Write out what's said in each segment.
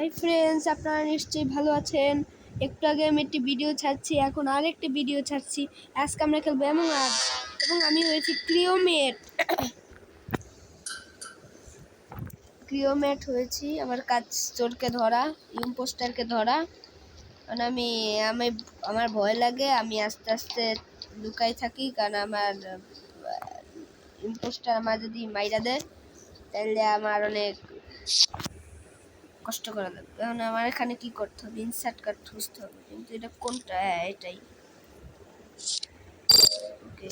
Hi friends, আপনারা নিশ্চয়ই ভালো আছেন। একটু আগে আমি একটি ভিডিও ছাড়ছি, এখন আরেকটি ভিডিও ছাড়ছি। আজকে আমরা খেলবো অ্যামং আস এবং আমি হয়েছি ক্রিওমেট হয়েছি। আমার কাজ চোরকে ধরা, ইম্পোস্টারকে ধরা। কারণ আমার ভয় লাগে, আমি আস্তে আস্তে লুকাই থাকি, কারণ আমার ইম্পোস্টার আমার যদি মাইরা দেয় তাহলে আমার অনেক কষ্ট করা লাগবে। এখন আমার এখানে কি করতে হবে, ইনসার্ট কার্ড খুঁজতে হবে, কিন্তু এটা কোনটা? এটাই। ওকে,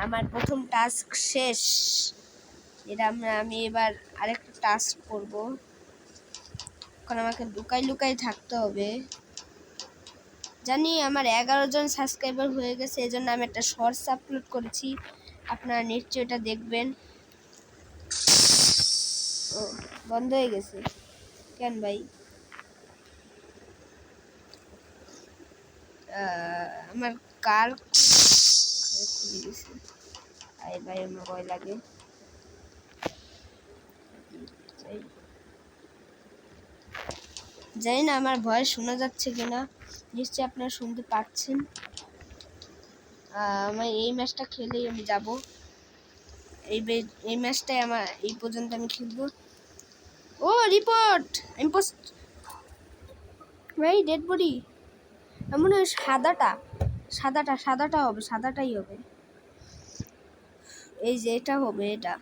আমার প্রথম টাস্ক শেষ। এটা আমি এবার আরেকটা টাস্ক করব। এখন আমাকে লুকাই লুকাই থাকতে হবে। জানি আমার 11 জন সাবস্ক্রাইবার হয়ে গেছে, এই জন্য আমি একটা শর্টস আপলোড করেছি, আপনারা নিশ্চয়ই এটা দেখবেন। ও, বন্ধ হয়ে গেছে কেন ভাই? আমার কার খুলে গেছে। আরে ভাই, আমার ভয় লাগে। জানি না আমার ভয় শোনা যাচ্ছে কিনা, নিশ্চয়ই আপনারা শুনতে পাচ্ছেন। আমি এই ম্যাচটা খেলেই আমি যাব। এই ম্যাচটাই আমার এই পর্যন্ত আমি খেলবো। ও রিপোর্ট, ইম্পোস্ট ভাই, ডেড বডি। এমন হয় সাদাটা হবে, সাদাটাই হবে। এই যে এটা হবে, এটা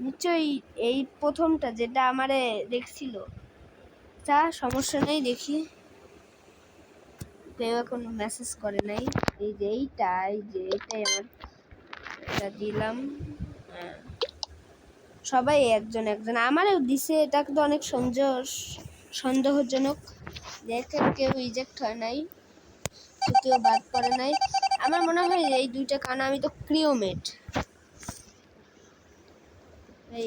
নিশ্চয়ই এই প্রথমটা যেটা আমারে দেখছিল। তা সমস্যা নেই, দেখি কেউ এখন মেসেজ করে নাই। এই যে এইটাই আমার, এটা দিলাম। সবাই একজন একজন আমারও দিছে, এটা কিন্তু অনেক সন্দেহজনক। দেখেন কেউ রিজেক্ট হয় নাই, কেউ বাদ পড়ে নাই। আমার মনে হয় এই দুইটা, কারণ আমি তো ক্রিওমেট।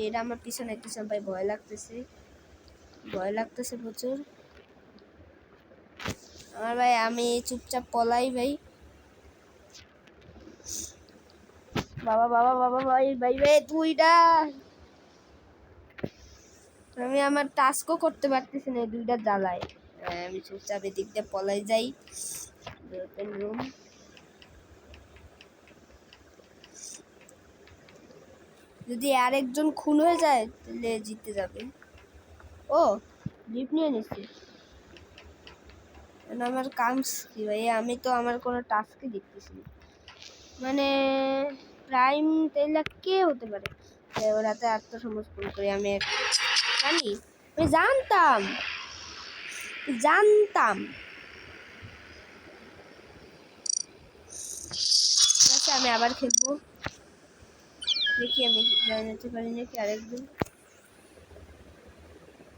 এটা আমার পিছনে ভাই, ভয় লাগতেছে প্রচুর আমার ভাই। আমি চুপচাপ পলাই ভাই। বাবা বাবা বাবা ভাই ভাই ভাই, দুইটা আমি আমার টাস্কও করতে পারতেছি না, এই দুইটা জ্বালায়। আমি চুপচাপ এদিক দিয়ে পলাই যাই। রুম, যদি আরেকজন খুন হয়ে যায় তাহলে জিতে যাবে। ও, লিফট নিয়ে নিচ্ছি। আমার কামস কি ভাই? আমি তো আমার কোনো টাস্কই দেখতেছি না। মানে প্রাইম তেলা কে হতে পারে? রাতে আত্মসমর্পণ করি আমি জানি, আমি জানতাম। আচ্ছা, আমি আবার খেলবো, দেখি আমি জয়েন হতে পারি নাকি আরেকদিন।